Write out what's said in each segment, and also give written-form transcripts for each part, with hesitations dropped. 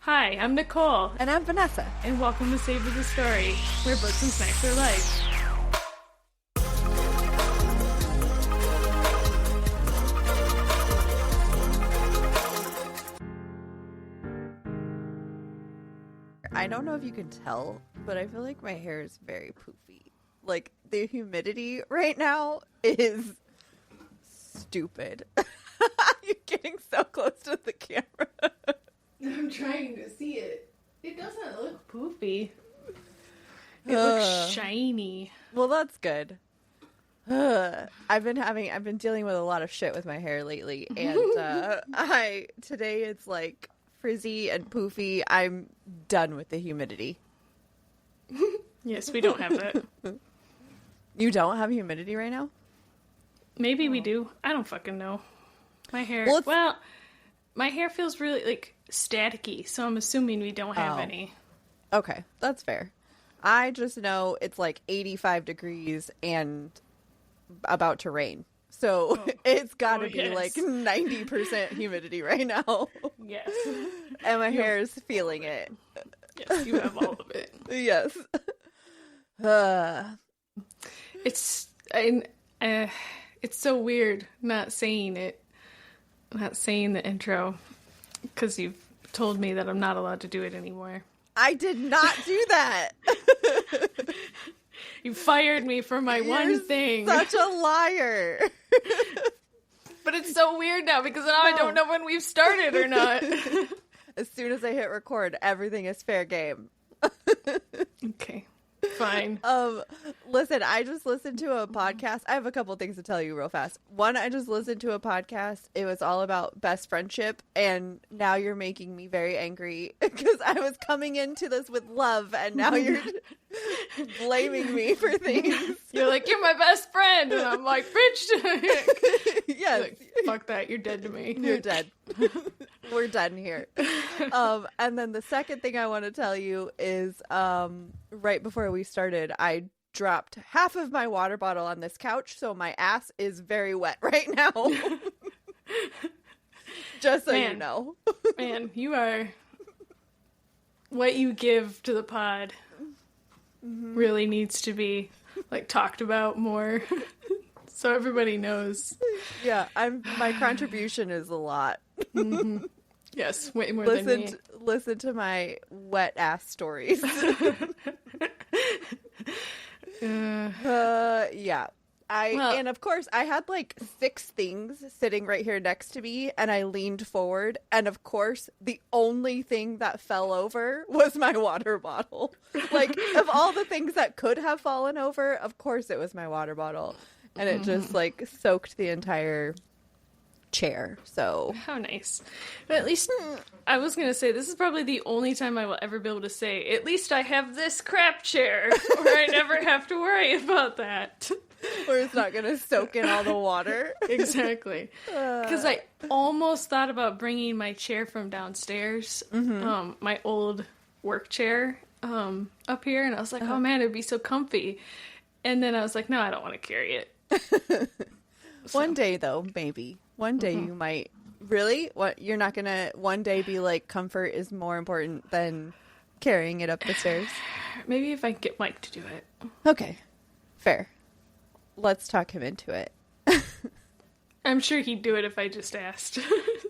Hi, I'm Nicole. And I'm Vanessa. And welcome to Savor the Story, where books and snacks are life. I don't know if you can tell, but I feel like my hair is very poofy. Like, the humidity right now is stupid. You're getting so close to the camera. I'm trying to see it. It doesn't look poofy. It looks shiny. Well, that's good. I've been dealing with a lot of shit with my hair lately, and today it's like frizzy and poofy. I'm done with the humidity. Yes, we don't have that. You don't have humidity right now? Maybe we do. I don't fucking know. My hair. Well, my hair feels really like staticky, so I'm assuming we don't have any. Okay, that's fair. I just know it's like 85 degrees and about to rain. So it's got to be like 90% humidity right now. Yes. And my hair is feeling it. Yes, you have all of it. Yes. It's so weird not saying the intro, because you've told me that I'm not allowed to do it anymore. I did not do that. You fired me for my one thing. Such a liar. But it's so weird now because now I don't know when we've started or not. As soon as I hit record, everything is fair game. Okay. Fine. Listen, I just listened to a podcast. I have a couple things to tell you real fast. One, I just listened to a podcast. It was all about best friendship, and now you're making me very angry because I was coming into this with love, and now you're blaming me for things. You're like, you're my best friend, and I'm like, bitch. Yes. Like, fuck that. You're dead to me. You're dead. We're done here. And then the second thing I want to tell you is right before we started, I dropped half of my water bottle on this couch, so my ass is very wet right now. Just so you know. Man, you are... What you give to the pod really needs to be like talked about more. So everybody knows. Yeah, my contribution is a lot. Mm-hmm. Yes, way more than me. Listen to my wet ass stories. Yeah. And of course, I had like 6 things sitting right here next to me, and I leaned forward, and of course, the only thing that fell over was my water bottle. Like, of all the things that could have fallen over, of course it was my water bottle. And it just, like, soaked the entire chair, so... How nice. But at least, I was going to say, this is probably the only time I will ever be able to say, at least I have this crap chair, where I never have to worry about that. Or it's not going to soak in all the water. Exactly. Because I almost thought about bringing my chair from downstairs, my old work chair, up here, and I was like, oh man, it'd be so comfy. And then I was like, no, I don't want to carry it. One day, though, maybe. One day you might. Really? What? You're not going to one day be like, comfort is more important than carrying it up the stairs? Maybe if I get Mike to do it. Okay. Fair. Let's talk him into it. I'm sure he'd do it if I just asked.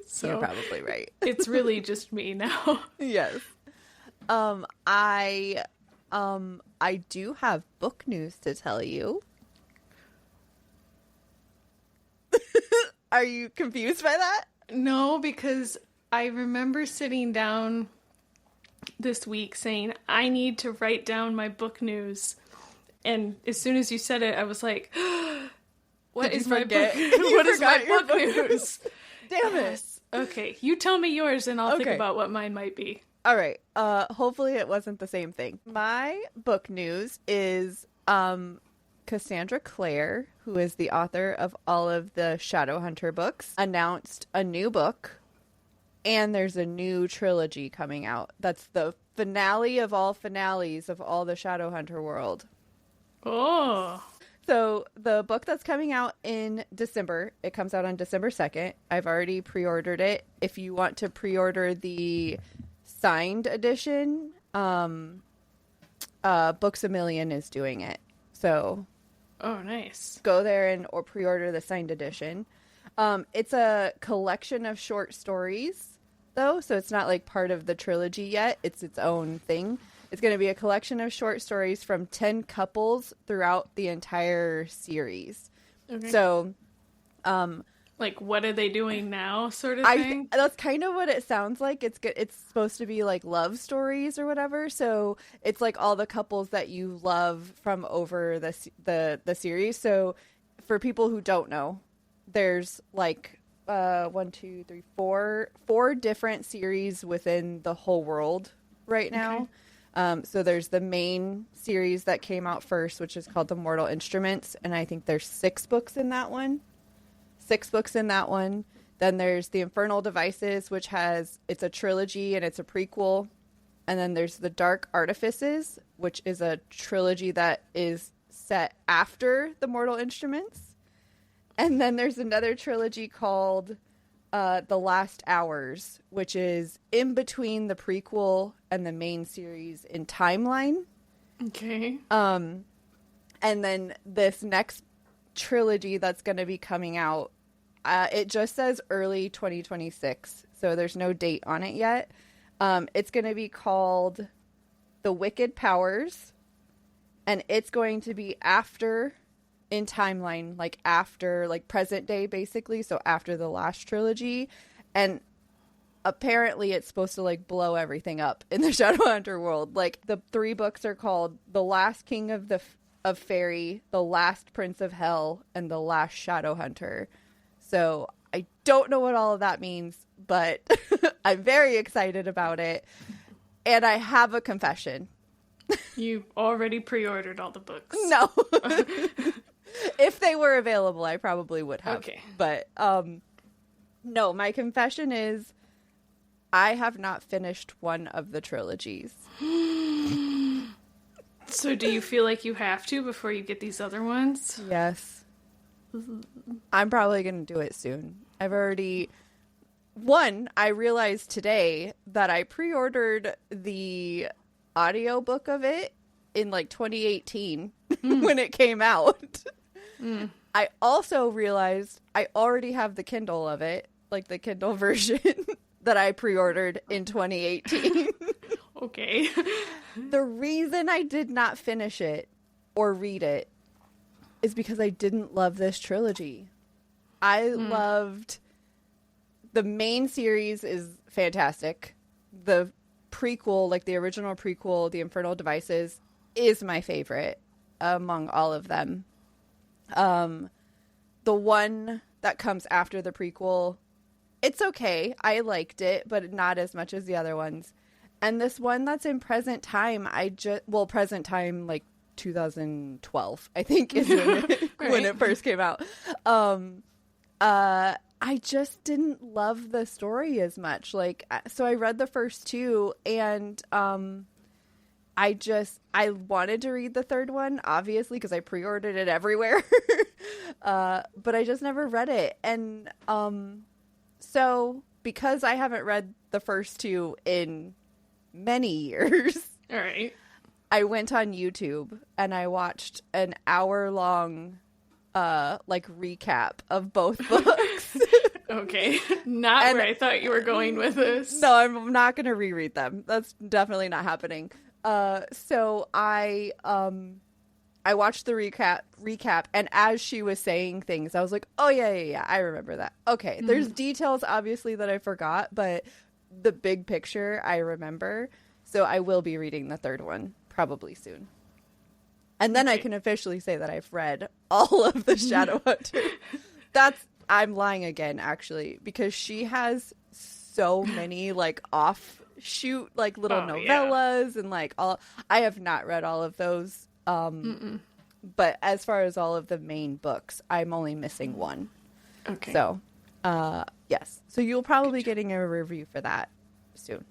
So you're probably right. It's really just me now. Yes. I do have book news to tell you. Are you confused by that? No, because I remember sitting down this week saying, I need to write down my book news. And as soon as you said it, I was like, what is my book news? Damn it. Okay, you tell me yours and I'll think about what mine might be. All right. Hopefully it wasn't the same thing. My book news is Cassandra Clare, who is the author of all of the Shadowhunter books, announced a new book, and there's a new trilogy coming out. That's the finale of all finales of all the Shadowhunter world. Oh. So the book that's coming out in December, it comes out on December 2nd. I've already pre-ordered it. If you want to pre-order the signed edition, Books A Million is doing it. So, oh, nice. Go there or pre-order the signed edition. It's a collection of short stories, though, so it's not like part of the trilogy yet. It's its own thing. It's going to be a collection of short stories from 10 couples throughout the entire series. Okay. So, like, what are they doing now, sort of thing? That's kind of what it sounds like. It's good. It's supposed to be like love stories or whatever. So it's like all the couples that you love from over the series. So for people who don't know, there's like 4 different series within the whole world right now. Okay. So there's the main series that came out first, which is called The Mortal Instruments, and I think there's 6 books in that one. 6 books in that one. Then there's The Infernal Devices, which it's a trilogy and it's a prequel. And then there's The Dark Artifices, which is a trilogy that is set after The Mortal Instruments. And then there's another trilogy called The Last Hours, which is in between the prequel and the main series in timeline. Okay. And then this next trilogy that's going to be coming out, it just says early 2026, so there's no date on it yet. It's going to be called The Wicked Powers, and it's going to be after in timeline, like after, like present day, basically, so after the last trilogy. And apparently it's supposed to like blow everything up in the Shadowhunter world. Like, the 3 books are called The Last King of Fairy, The Last Prince of Hell, and The Last Shadowhunter. So I don't know what all of that means, but I'm very excited about it. And I have a confession. You already pre-ordered all the books. No. If they were available, I probably would have. Okay. But no, my confession is I have not finished one of the trilogies. So do you feel like you have to before you get these other ones? Yes. I'm probably going to do it soon. I realized today that I pre-ordered the audiobook of it in like 2018 when it came out. I also realized I already have the Kindle of it, like the Kindle version that I pre-ordered in 2018. Okay. The reason I did not finish it or read it is because I didn't love this trilogy. I loved the main series is fantastic. The prequel, like the original prequel, The Infernal Devices, is my favorite among all of them. The one that comes after the prequel, it's okay. I liked it, but not as much as the other ones. And this one that's in present time, present time, like 2012, I think is when it first came out. I just didn't love the story as much. Like, so I read the first 2 and, I wanted to read the third one, obviously, because I pre-ordered it everywhere. But I just never read it. And, so because I haven't read the first 2 in many years. All right. I went on YouTube and I watched an hour-long recap of both books. Okay. Not where I thought you were going with this. No, I'm not going to reread them. That's definitely not happening. So I watched the recap, and as she was saying things, I was like, oh yeah, I remember that. Okay. There's details obviously that I forgot, but the big picture I remember. So I will be reading the third one probably soon. And then I can officially say that I've read all of the Shadowhunter. I'm lying again, actually, because she has so many like offshoot like little novellas and like all. I have not read all of those. But as far as all of the main books, I'm only missing one. Okay. So, yes. So you'll probably be getting a review for that soon.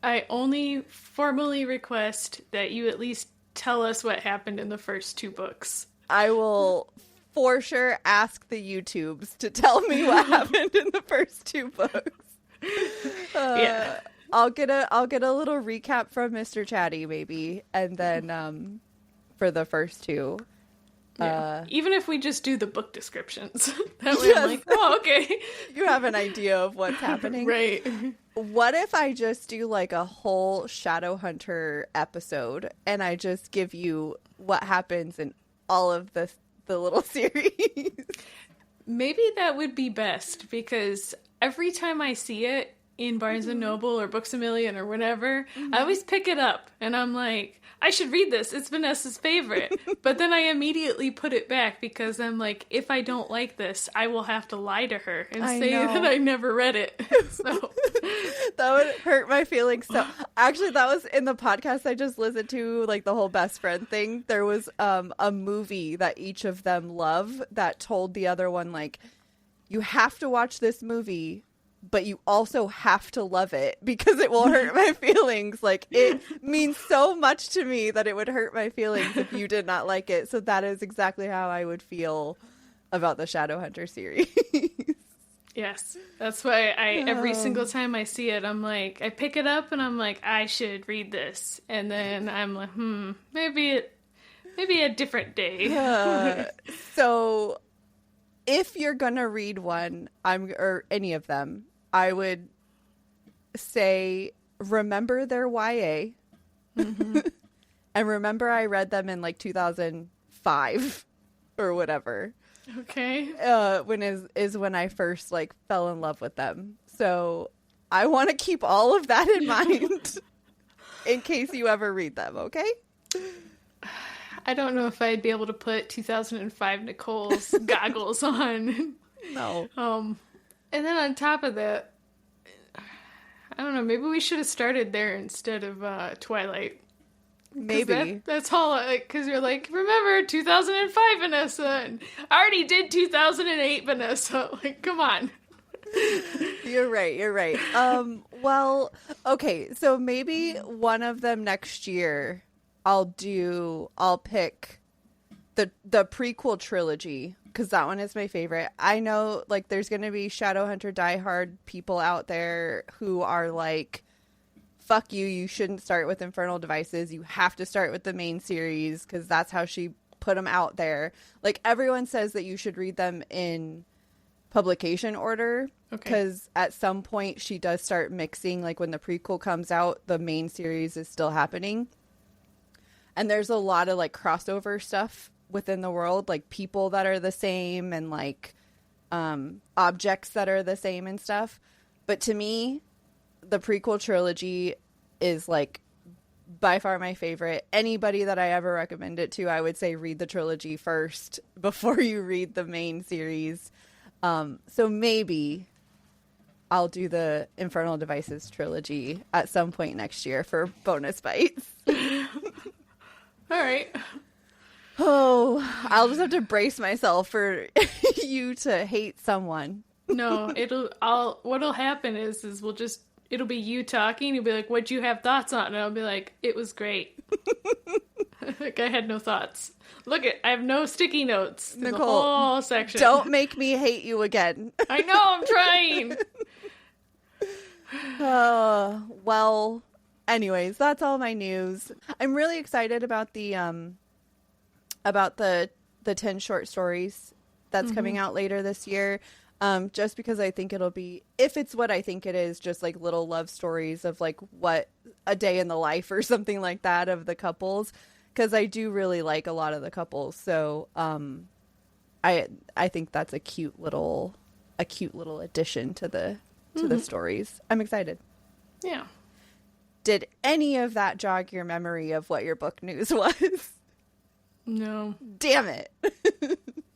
I only formally request that you at least tell us what happened in the first 2 books. I will for sure ask the YouTubes to tell me what happened in the first 2 books. Yeah. I'll get a little recap from Mr. Chatty maybe, and then for the first two. Yeah. Even if we just do the book descriptions, that way I'm like, oh, okay. You have an idea of what's happening. Right. What if I just do like a whole Shadowhunter episode and I just give you what happens in all of the little series? Maybe that would be best, because every time I see it in Barnes & Noble or Books A Million or whatever, I always pick it up and I'm like, I should read this. It's Vanessa's favorite. But then I immediately put it back because I'm like, if I don't like this, I will have to lie to her and say that I never read it. So that would hurt my feelings. So actually, that was in the podcast I just listened to, like the whole best friend thing. There was a movie that each of them love that told the other one, like, you have to watch this movie, but you also have to love it because it will hurt my feelings. Like, it means so much to me that it would hurt my feelings if you did not like it. So that is exactly how I would feel about the Shadowhunter series. Yes. That's why every single time I see it, I'm like, I pick it up and I'm like, I should read this. And then I'm like, maybe a different day. So if you're going to read one, or any of them, I would say remember their YA. And remember I read them in like 2005 or whatever. Okay. When I first like fell in love with them. So I want to keep all of that in mind in case you ever read them, okay? I don't know if I'd be able to put 2005 Nicole's goggles on. No. And then on top of that, I don't know, maybe we should have started there instead of Twilight. Maybe. That's all, because you're like, remember 2005 Vanessa, and I already did 2008 Vanessa. Like, come on. You're right. Well, okay, so maybe one of them next year I'll pick the prequel trilogy, because that one is my favorite. I know, like, there's going to be Shadowhunter diehard people out there who are like, fuck you shouldn't start with Infernal Devices. You have to start with the main series because that's how she put them out there. Like, everyone says that you should read them in publication order, because at some point she does start mixing, like when the prequel comes out, the main series is still happening. And there's a lot of like crossover stuff within the world, like people that are the same and like objects that are the same and stuff. But to me, the prequel trilogy is like by far my favorite. Anybody that I ever recommend it to, I would say read the trilogy first before you read the main series. So maybe I'll do the Infernal Devices trilogy at some point next year for bonus bites. All right. Oh, I'll just have to brace myself for you to hate someone. No, what'll happen is it'll be you talking. You'll be like, what'd you have thoughts on? And I'll be like, it was great. Like, I had no thoughts. Look, I have no sticky notes. There's Nicole, a whole section. Don't make me hate you again. I know, I'm trying. Well, anyways, that's all my news. I'm really excited about the 10 short stories that's coming out later this year. Just because I think it'll be, if it's what I think it is, just like little love stories of like what a day in the life or something like that of the couples. Because I do really like a lot of the couples. So I think that's a cute little addition to the stories. I'm excited. Yeah. Did any of that jog your memory of what your book news was? No. Damn it.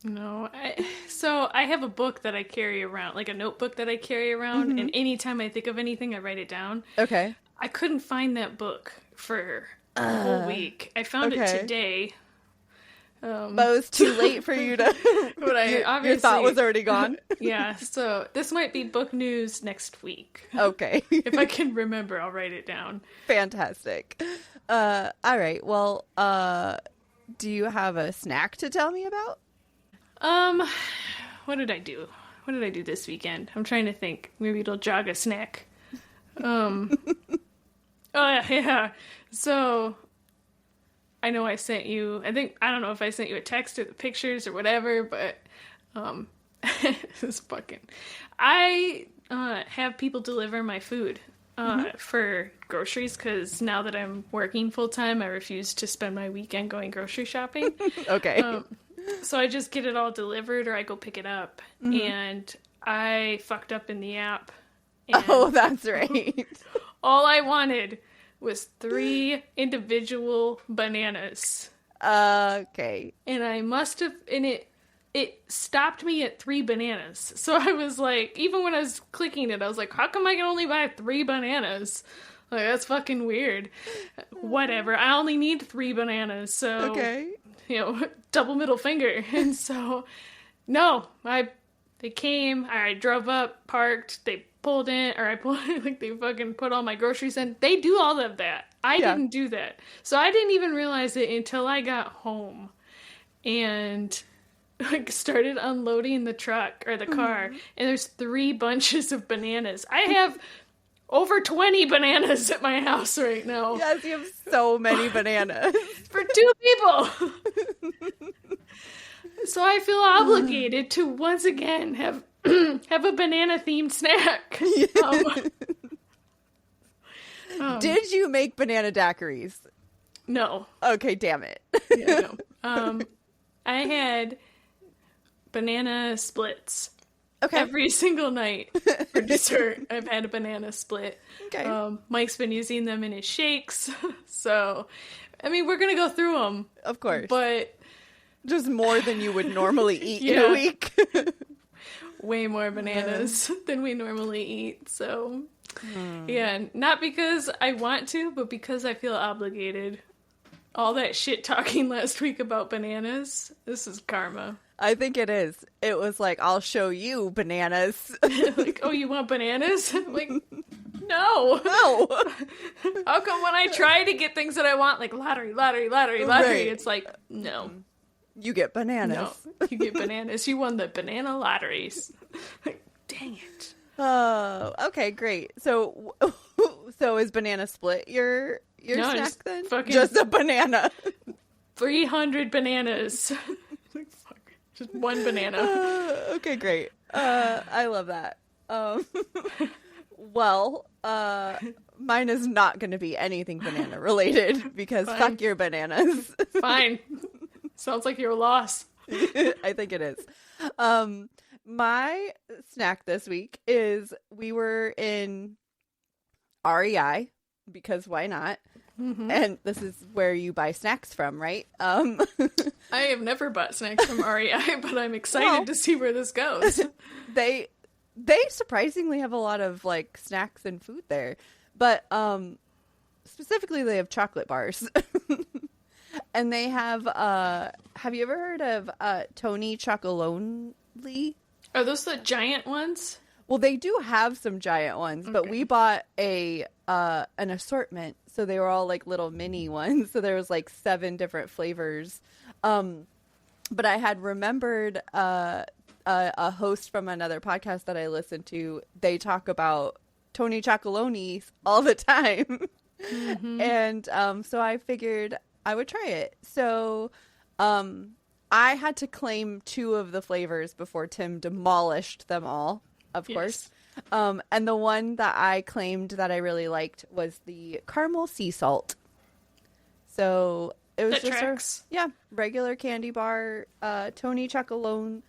No. So I have a book that I carry around, like a notebook that I carry around, and anytime I think of anything, I write it down. Okay. I couldn't find that book for a whole week. I found it today. But it was too late for you to... But your thought was already gone? Yeah, so this might be book news next week. Okay. If I can remember, I'll write it down. Fantastic. All right, well, do you have a snack to tell me about? What did I do? What did I do this weekend? I'm trying to think. Maybe it'll jog a snack. Oh, yeah. So, I know I sent you, I don't know if I sent you a text or the pictures or whatever, but, this fucking, I, have people deliver my food, for groceries, because now that I'm working full-time, I refuse to spend my weekend going grocery shopping. Okay. So I just get it all delivered, or I go pick it up, and I fucked up in the app. And oh, that's right. all I wanted was 3 individual bananas. Okay. And I must have, and it stopped me at 3 bananas. So I was like, even when I was clicking it, I was like, how come I can only buy 3 bananas? Like, that's fucking weird. Whatever. I only need 3 bananas. So, okay. Double middle finger. And so, no, they came, I drove up, parked, they pulled in, or I pulled in, like, they fucking put all my groceries in. They do all of that. I didn't do that. So I didn't even realize it until I got home and, like, started unloading the truck, or the car, and there's 3 bunches of bananas. I have over 20 bananas at my house right now. Yes, you have so many bananas. For 2 people. So I feel obligated to once again have a banana-themed snack. Did you make banana daiquiris? No. Okay, damn it. Yeah, no. I had banana splits. Okay. Every single night for dessert, I've had a banana split. Okay. Mike's been using them in his shakes. So, I mean, we're going to go through them. Of course. But just more than you would normally eat in a week. Way more bananas than we normally eat. So, yeah, not because I want to, but because I feel obligated. All that shit talking last week about bananas, this is karma. I think it is. It was like, I'll show you bananas. Like, oh, you want bananas? I'm like, no. How come when I try to get things that I want, like lottery, right. It's like, no. You get bananas. No, you get bananas. You won the banana lotteries. Like, dang it. Oh, okay, great. So is banana split your snack then? Just a banana. 300 bananas. Like, fuck. Just one banana. Okay, great. I love that. Well, mine is not going to be anything banana related because Fine. Fuck your bananas. Fine. Sounds like your loss. I think it is. My snack this week is we were in REI because why not? Mm-hmm. And this is where you buy snacks from, right? I have never bought snacks from REI, but I'm excited to see where this goes. They surprisingly have a lot of like snacks and food there, but specifically they have chocolate bars. And they have you ever heard of Tony Chocolonely? Are those the giant ones? Well, they do have some giant ones, but we bought an assortment, so they were all like little mini ones. So there was like 7 different flavors. But I had remembered a host from another podcast that I listened to. They talk about Tony Chocolonely all the time, and so I figured I would try it. So I had to claim 2 of the flavors before Tim demolished them all. Of course. And the one that I claimed that I really liked was the caramel sea salt. So it was just regular candy bar, Tony Chocolonely.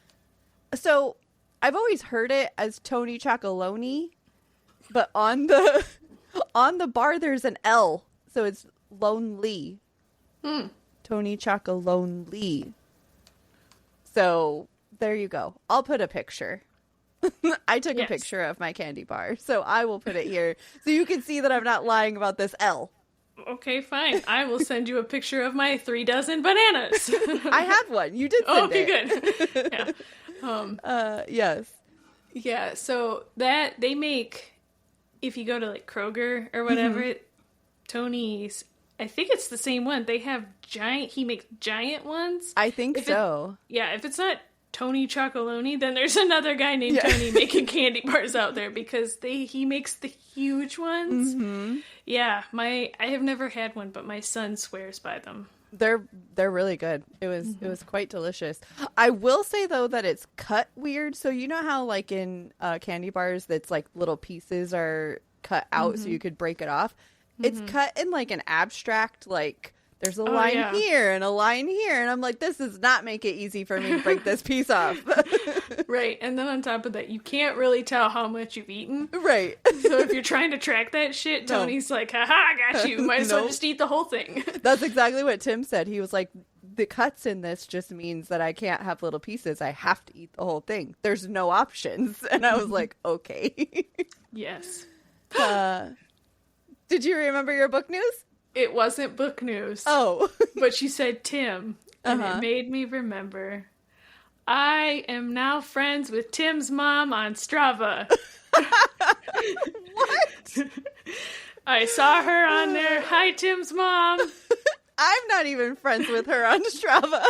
So I've always heard it as Tony Chocolonely, but on the bar there's an L, so it's lonely. Tony Chocolonely. So there you go. I'll put a picture. I took a picture of my candy bar, so I will put it here so you can see that I'm not lying about this L. Okay, fine. I will send you a picture of my 3 dozen bananas. I had one. You did send it. Good. Yeah. Yes. Yeah, so that they make, if you go to like Kroger or whatever, Tony's, I think it's the same one. They have he makes giant ones. I think so. If it's not Tony Chocolonely, then there's another guy named Tony making candy bars out there, because he makes the huge ones. Mm-hmm. Yeah, I have never had one, but my son swears by them. They're really good. It was quite delicious. I will say though that it's cut weird. So you know how like in candy bars, that's like little pieces are cut out so you could break it off. It's cut in like an abstract, like there's a line here and a line here, and I'm like, this does not make it easy for me to break this piece off. Right, and then on top of that, you can't really tell how much you've eaten. Right. So if you're trying to track that shit, Tony's like, haha, I got you. Might as well just eat the whole thing. That's exactly what Tim said. He was like, the cuts in this just means that I can't have little pieces. I have to eat the whole thing. There's no options. And I was like, okay. Yes. Did you remember your book news? It wasn't book news. Oh. But she said Tim, and it made me remember. I am now friends with Tim's mom on Strava. What? I saw her on there. Hi, Tim's mom. I'm not even friends with her on Strava.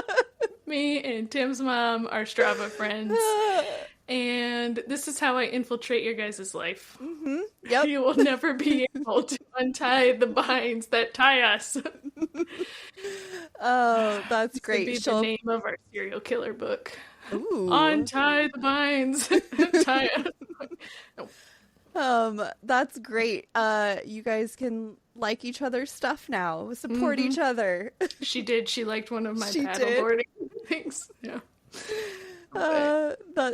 Me and Tim's mom are Strava friends. And this is how I infiltrate your guys' life. Mm-hmm. Yep. You will never be able to untie the binds that tie us. Oh, that's great. This would be the name of our serial killer book. Ooh. Untie the binds. Tie us. That's great. You guys can like each other's stuff now. Support each other. She did. She liked one of my paddleboarding things. Yeah.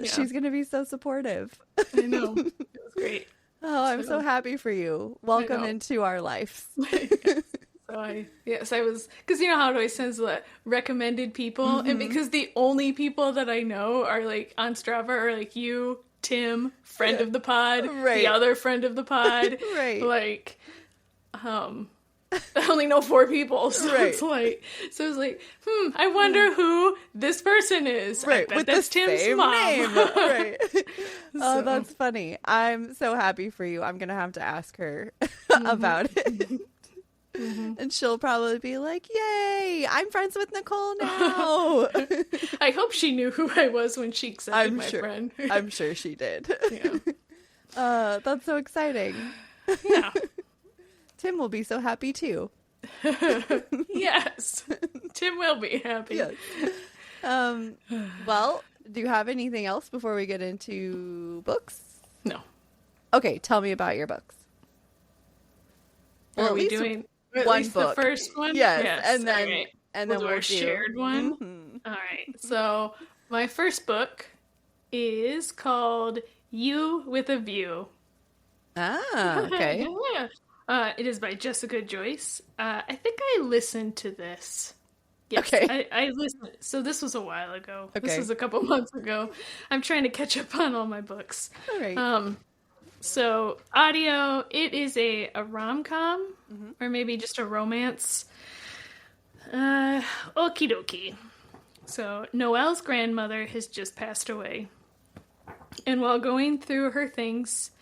She's gonna be so supportive. I know. It was great. Oh, I'm so happy for you. Welcome into our lives. Yes. I was, because you know how I send the recommended people, and because the only people that I know are like on Strava are like you, Tim, friend of the pod, the other friend of the pod, like, I only know 4 people, so it's like, I wonder who this person is. Right, I bet that's Tim's mom. Name. Right. Oh, that's funny. I'm so happy for you. I'm gonna have to ask her about it. And she'll probably be like, yay, I'm friends with Nicole now. I hope she knew who I was when she accepted my friend. I'm sure she did. Yeah. That's so exciting. Yeah. Tim will be so happy too. Yes. Tim will be happy. Yes. Well, do you have anything else before we get into books? No. Okay, tell me about your books. Well, are we doing one book? The first one? Yes. And then we'll do our shared one. Mm-hmm. All right. So my first book is called You with a View. Ah, okay. Yeah. It is by Jessica Joyce. I think I listened to this. Yes, okay. I listened. So this was a while ago. Okay. This was a couple months ago. I'm trying to catch up on all my books. All right. So audio, it is a rom-com or maybe just a romance. Okie dokie. So Noelle's grandmother has just passed away. And while going through her things,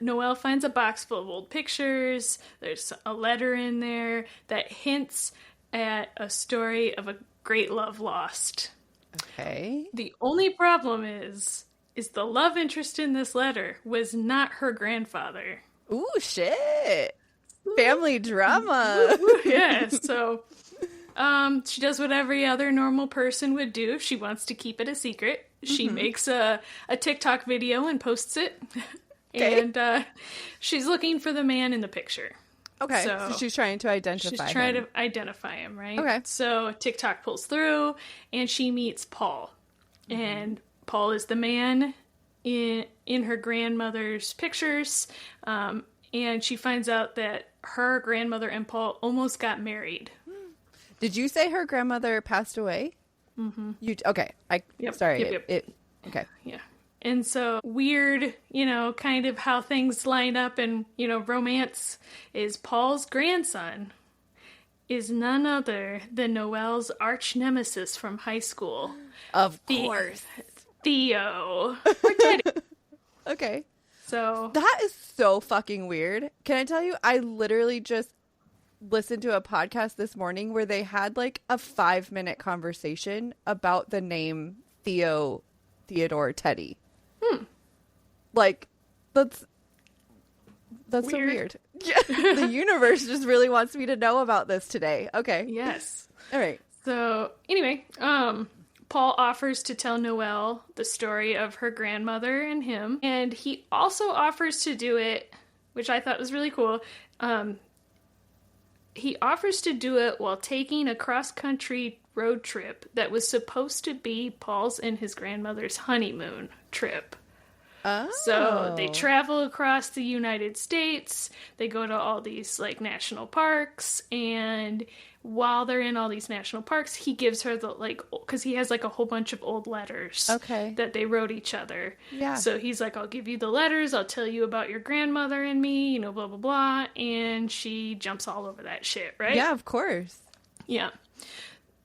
Noelle finds a box full of old pictures. There's a letter in there that hints at a story of a great love lost. Okay. The only problem is the love interest in this letter was not her grandfather. Ooh, shit. Family drama. Yeah, so she does what every other normal person would do. She wants to keep it a secret. She makes a TikTok video and posts it. Okay. And she's looking for the man in the picture. Okay, so she's trying to identify him. She's trying to identify him, right? Okay. So TikTok pulls through, and she meets Paul. And Paul is the man in her grandmother's pictures. And she finds out that her grandmother and Paul almost got married. Did you say her grandmother passed away? Mm-hmm. Okay. Sorry. Okay. Yeah. And so weird, kind of how things line up in, romance is Paul's grandson is none other than Noelle's arch nemesis from high school. Of course. Theo. Or Teddy. Okay. So that is so fucking weird. Can I tell you, I literally just listened to a podcast this morning where they had like a 5-minute conversation about the name Theodore, Teddy. Like, that's so weird. The universe just really wants me to know about this today. Okay. Yes. All right. So anyway, Paul offers to tell Noelle the story of her grandmother and him, and he also offers to do it, which I thought was really cool. He offers to do it while taking a cross-country road trip that was supposed to be Paul's and his grandmother's honeymoon trip. Oh. So they travel across the United States. They go to all these like national parks, and while they're in all these national parks, he gives her the like, because he has like a whole bunch of old letters that they wrote each other. Yeah. So he's like, I'll give you the letters. I'll tell you about your grandmother and me, you know, blah, blah, blah. And she jumps all over that shit, right? Yeah, of course. Yeah.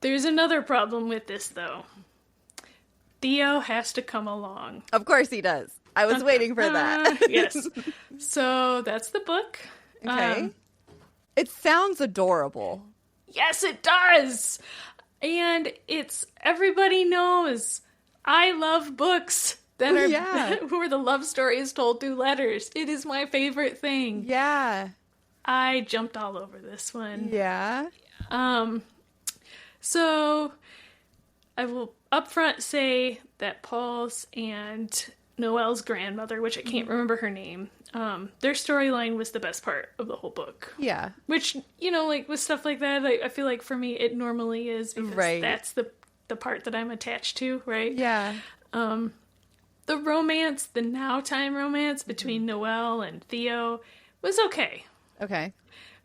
There's another problem with this, though. Theo has to come along. Of course he does. I was waiting for that. Yes. So that's the book. Okay. It sounds adorable. Yes, it does. And it's, everybody knows I love books that are where the love story is told through letters. It is my favorite thing. Yeah. I jumped all over this one. Yeah. So I will upfront say that Paul's and Noelle's grandmother, which I can't remember her name, their storyline was the best part of the whole book. Yeah. Which, you know, like with stuff like that, I feel like for me it normally is, because that's the part that I'm attached to, right? Yeah. The romance, the now time romance between Noelle and Theo was okay. Okay.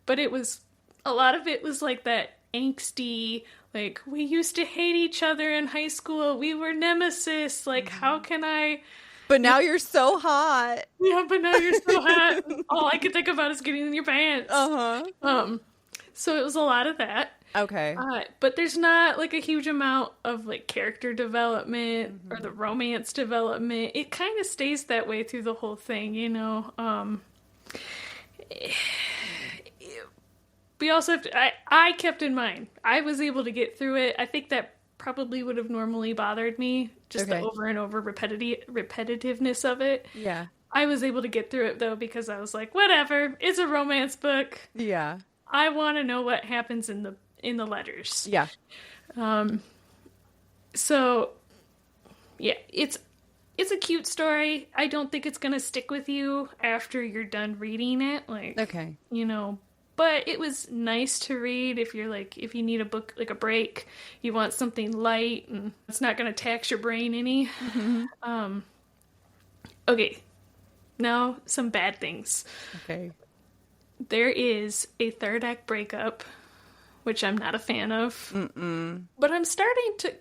But it was, a lot of it was like that angsty, like, we used to hate each other in high school. We were nemesis. Like, how can I... But now you're so hot. Yeah, but now you're so hot. All I could think about is getting in your pants. Uh-huh. So it was a lot of that. Okay. But there's not, like, a huge amount of, like, character development or the romance development. It kind of stays that way through the whole thing, you know? We also have to, I kept in mind, I was able to get through it. I think that probably would have normally bothered me, just the over and over repetitiveness of it. Yeah. I was able to get through it, though, because I was like, whatever, it's a romance book. Yeah. I want to know what happens in the letters. Yeah. So, yeah, it's a cute story. I don't think it's going to stick with you after you're done reading it. Like, okay. You know, but it was nice to read if you're like, if you need a book, like a break, you want something light and it's not going to tax your brain any. Mm-hmm. Okay. Now, some bad things. Okay. There is a third act breakup, which I'm not a fan of. Mm-mm. But I'm starting to...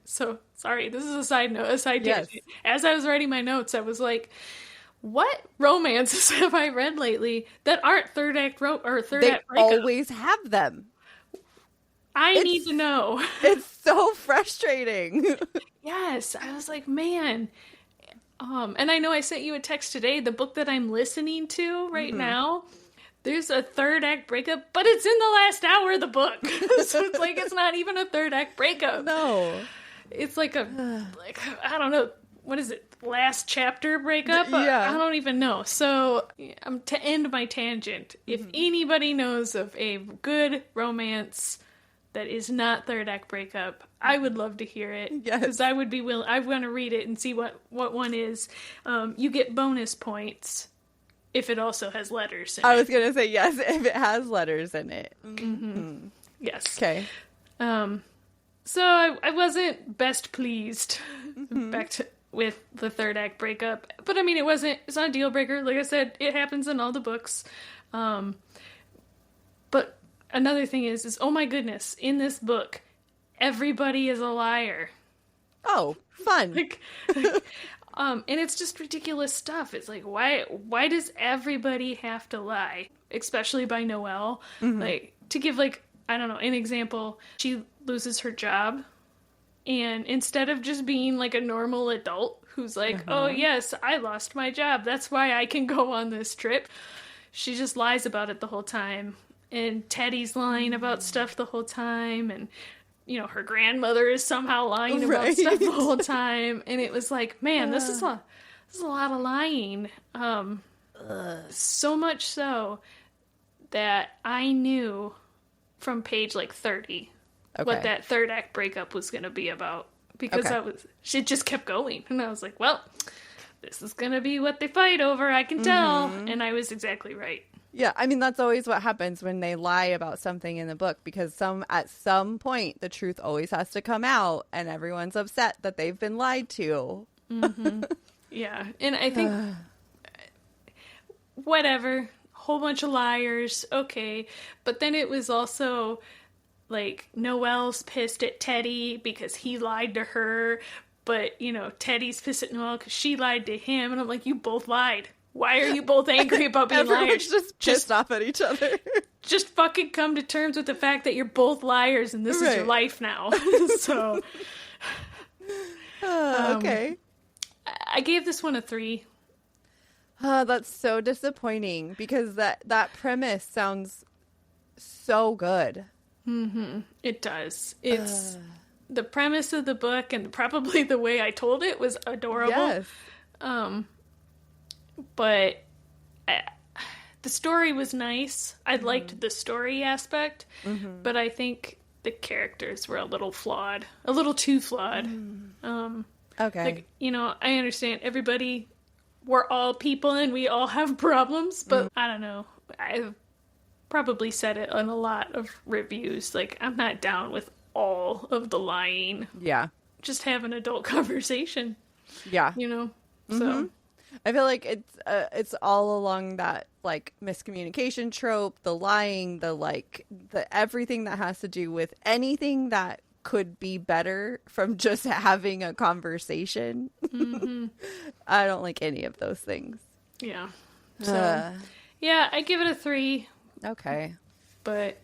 So, sorry, this is a side note, tangent. As I was writing my notes, I was like, what romances have I read lately that aren't third act act breakup? They always have them. I need to know. It's so frustrating. Yes, I was like, man... and I know I sent you a text today, the book that I'm listening to right now... There's a third act breakup, but it's in the last hour of the book. So it's like, it's not even a third act breakup. No. It's like I don't know, what is it? Last chapter breakup? Yeah. I don't even know. So to end my tangent, if anybody knows of a good romance that is not third act breakup, I would love to hear it. Yes. Because I would be willing, I want to read it and see what one is. You get bonus points if it also has letters in it. I was going to say yes, if it has letters in it. Mm-hmm. Yes. Okay. So I wasn't best pleased with the third act breakup. But I mean, it's not a deal breaker. Like I said, it happens in all the books. But another thing is, oh my goodness, in this book, everybody is a liar. Oh, fun. And it's just ridiculous stuff. It's like, why does everybody have to lie? Especially by Noelle. Mm-hmm. Like, to give, like, I don't know, an example, she loses her job. And instead of just being, like, a normal adult who's like, oh, yes, I lost my job. That's why I can go on this trip. She just lies about it the whole time. And Teddy's lying about stuff the whole time. And her grandmother is somehow lying about stuff the whole time. And it was like, man, this is a lot of lying. So much so that I knew from page like 30 what that third act breakup was going to be about, because it just kept going. And I was like, well, this is going to be what they fight over. I can tell. And I was exactly right. Yeah, I mean, that's always what happens when they lie about something in the book, because at some point the truth always has to come out and everyone's upset that they've been lied to. Yeah, and I think whatever, whole bunch of liars, okay, but then it was also like Noelle's pissed at Teddy because he lied to her, but Teddy's pissed at Noelle because she lied to him, and I'm like, you both lied. Why are you both angry about being liars? Just pissed off at each other. Just fucking come to terms with the fact that you're both liars and this is your life now. So, okay. I gave this one a 3. That's so disappointing, because that premise sounds so good. It does. It's the premise of the book, and probably the way I told it was adorable. Yes. But the story was nice. I liked the story aspect, but I think the characters were a little flawed, a little too flawed. Okay. Like, I understand everybody, we're all people and we all have problems, but I don't know. I've probably said it on a lot of reviews. Like, I'm not down with all of the lying. Yeah. Just have an adult conversation. Yeah. So. I feel like it's all along that like miscommunication trope, the lying, the everything that has to do with anything that could be better from just having a conversation. I don't like any of those things. Yeah. So yeah, I give it a 3. Okay. But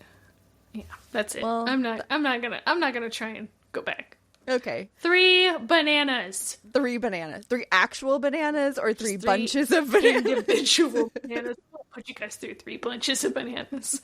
yeah, that's it. Well, I'm not gonna try and go back. Okay. 3 bananas. 3 bananas. 3 actual bananas, or 3 bunches of bananas? Individual bananas. I'll put you guys through 3 bunches of bananas.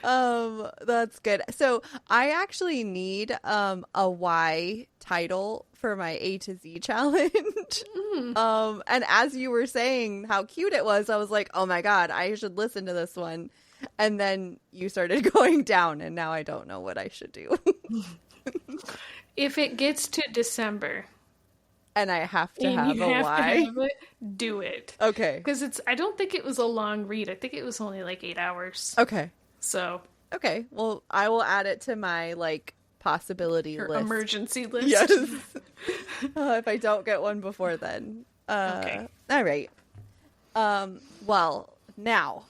That's good. So I actually need a Y title for my A to Z challenge. And as you were saying how cute it was, I was like, oh my God, I should listen to this one. And then you started going down, and now I don't know what I should do. If it gets to December and I have to have a Y, do it. Okay. Because I don't think it was a long read. I think it was only like 8 hours. Okay. So. Okay. Well, I will add it to my possibility list. Emergency list. Yes. If I don't get one before then. Okay. All right. Well, now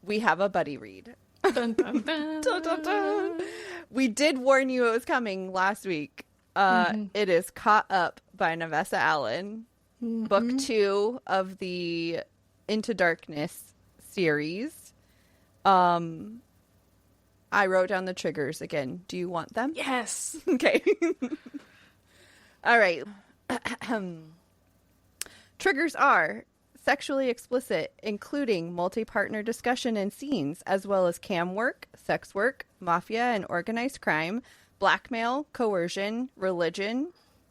we have a buddy read. Dun, dun, dun. Dun, dun, dun. We did warn you it was coming last week. It is Caught Up by Navessa Allen. Book 2 of the Into Darkness series. I wrote down the triggers again. Do you want them? Yes. Okay. All right. Triggers are sexually explicit, including multi-partner discussion and scenes, as well as cam work, sex work, mafia and organized crime, blackmail, coercion, religion,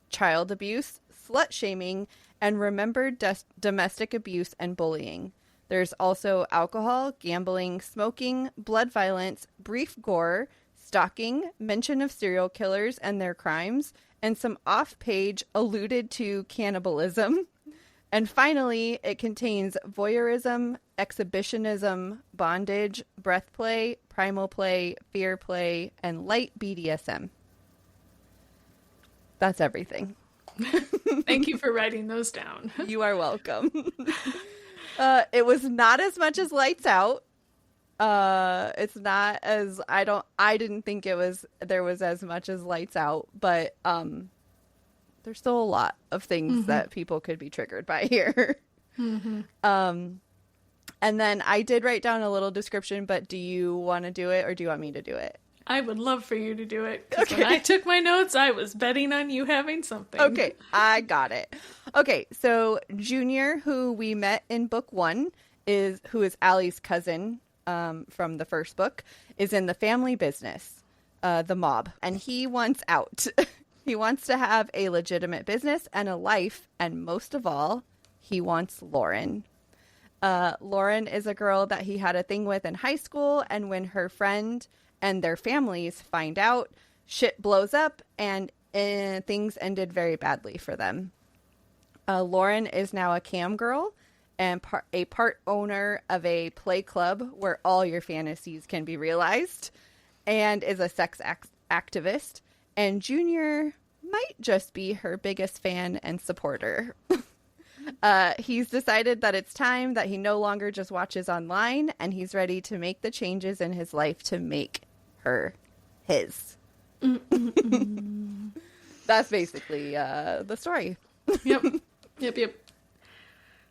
child abuse, slut-shaming, and remembered domestic abuse and bullying. There's also alcohol, gambling, smoking, blood violence, brief gore, stalking, mention of serial killers and their crimes, and some off-page alluded to cannibalism. And finally, it contains voyeurism, exhibitionism, bondage, breath play, primal play, fear play, and light BDSM. That's everything. Thank you for writing those down. You are welcome. It was not as much as Lights Out. It's not as I didn't think there was as much as Lights Out, but there's still a lot of things that people could be triggered by here. And then I did write down a little description, but do you want to do it, or do you want me to do it? I would love for you to do it. Because when I took my notes, I was betting on you having something. Okay, I got it. Okay, so Junior, who we met in book 1, who is Allie's cousin from the first book, is in the family business. the mob, and he wants out. He wants to have a legitimate business and a life, and most of all, he wants Lauren. Lauren is a girl that he had a thing with in high school, and when her friend and their families find out, shit blows up, and things ended very badly for them. Lauren is now a cam girl and a part owner of a play club where all your fantasies can be realized, and is a sex activist. And Junior might just be her biggest fan and supporter. He's decided that it's time, that he no longer just watches online, and he's ready to make the changes in his life to make her his. That's basically the story. Yep.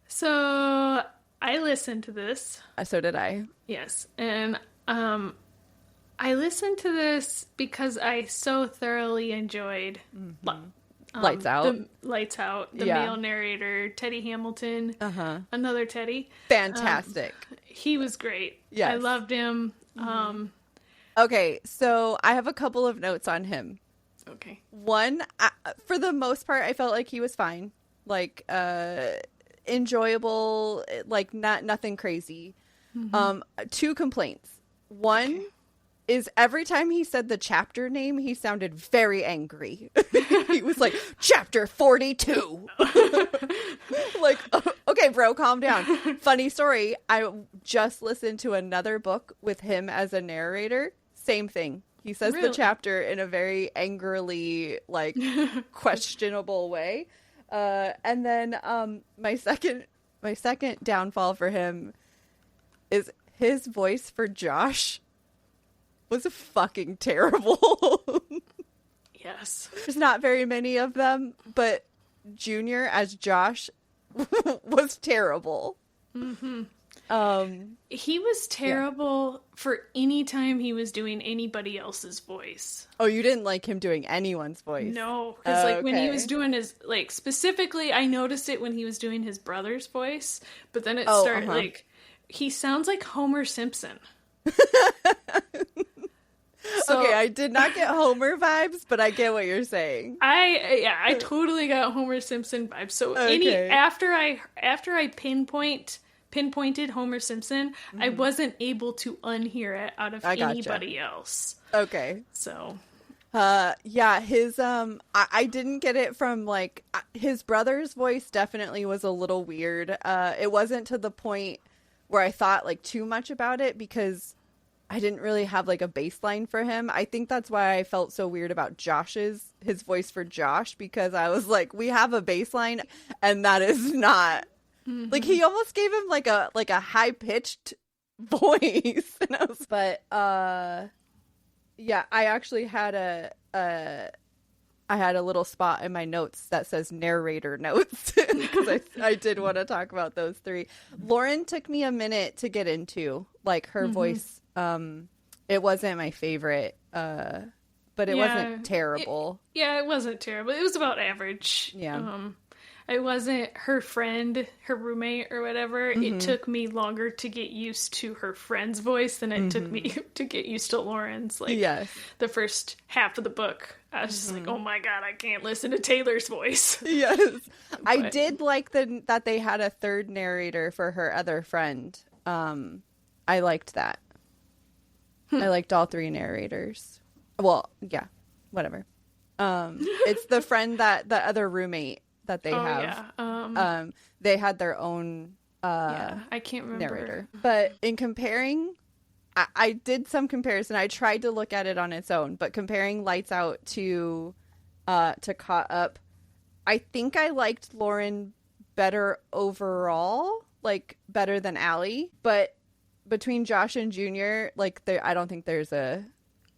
So I listened to this. So did I. Yes. And I listened to this because I so thoroughly enjoyed Lights Out. Lights Out. The male narrator, Teddy Hamilton. Another Teddy. Fantastic. He was great. Yes. I loved him. Okay, so I have a couple of notes on him. Okay. One, for the most part, I felt like he was fine. Like, enjoyable, like nothing crazy. Two complaints. One is every time he said the chapter name, he sounded very angry. He was like, chapter 42. Like, okay, bro, calm down. Funny story. I just listened to another book with him as a narrator. Same thing. He says the chapter in a very angrily, like, questionable way. And then my second downfall for him is his voice for Josh was fucking terrible. Yes. There's not very many of them, but Junior as Josh was terrible. He was terrible for any time he was doing anybody else's voice. Oh, you didn't like him doing anyone's voice? No, because like when he was doing his, like, specifically, I noticed it when he was doing his brother's voice, but then it started like, he sounds like Homer Simpson. So, okay, I did not get Homer vibes, but I get what you're saying. I totally got Homer Simpson vibes. So after I pinpointed Homer Simpson, I wasn't able to unhear it out of anybody else. Okay. So his I didn't get it from, like, his brother's voice definitely was a little weird. It wasn't to the point where I thought, like, too much about it because I didn't really have, like, a baseline for him. I think that's why I felt so weird about his voice for Josh, because I was like, we have a baseline and that is not like, he almost gave him like a high pitched voice. And I was, but yeah, I actually had a little spot in my notes that says narrator notes because I did want to talk about those three. Lauren took me a minute to get into, like, her voice. It wasn't my favorite, but it wasn't terrible. It wasn't terrible. It was about average. Yeah. It wasn't her friend, her roommate, or whatever. It took me longer to get used to her friend's voice than it took me to get used to Lauren's. Like, the first half of the book, I was just like, oh my god, I can't listen to Taylor's voice. Yes. I did like that they had a third narrator for her other friend. I liked that. I liked all three narrators. Well, yeah, whatever. It's the friend that the other roommate that they have. Yeah. They had their own I can't remember. Narrator. But in comparing, I did some comparison. I tried to look at it on its own, but comparing Lights Out to Caught Up, I think I liked Lauren better overall, like better than Allie. But between Josh and Junior, like, I don't think there's a...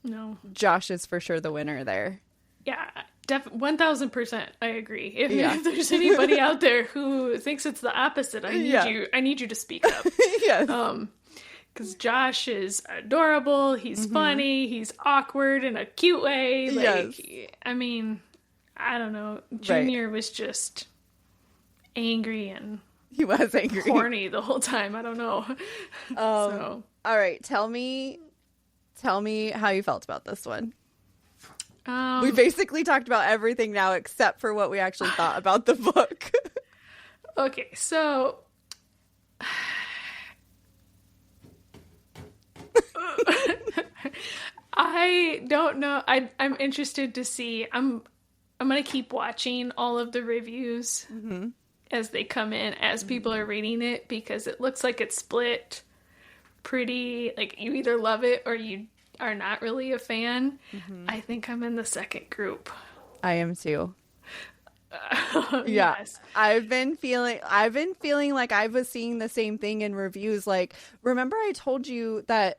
No. Josh is for sure the winner there. Yeah, 1000%. I agree. If there's anybody out there who thinks it's the opposite, I need you to speak up. Yes. Because Josh is adorable. He's funny. He's awkward in a cute way. Like, I mean, I don't know. Junior was just angry and... He was angry. Horny the whole time. I don't know. All right. Tell me how you felt about this one. We basically talked about everything now except for what we actually thought about the book. Okay, so I don't know. I'm interested to see. I'm gonna keep watching all of the reviews as they come in, as people are reading it, because it looks like it's split pretty. Like, you either love it or you are not really a fan. I think I'm in the second group. I am too. Yeah. Yes. I've been feeling like I was seeing the same thing in reviews. Like, remember I told you that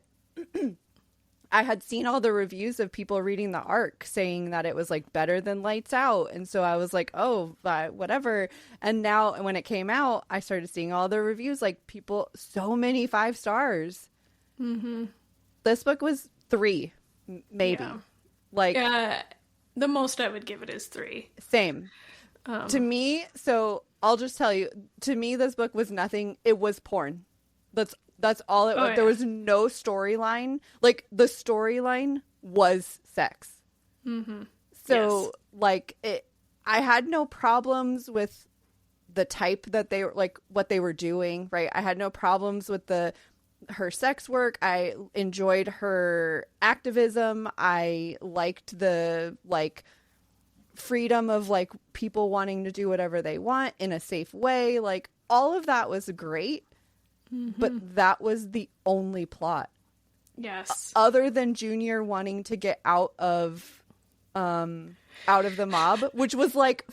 I had seen all the reviews of people reading the arc saying that it was like better than Lights Out. And so I was like, oh, whatever. And now when it came out, I started seeing all the reviews, like people, so many 5 stars. This book was 3, maybe. Yeah. Like, the most I would give it is 3. Same. To me, so I'll just tell you, to me, this book was nothing. It was porn. That's all it was. Yeah. There was no storyline. Like, the storyline was sex. So, Yes. like, I had no problems with the type that they were, like, what they were doing, right? I had no problems with her sex work. I enjoyed her activism. I liked the, like, freedom of, like, people wanting to do whatever they want in a safe way. Like, all of that was great. But that was the only plot. Yes. Other than Junior wanting to get out of the mob, which was like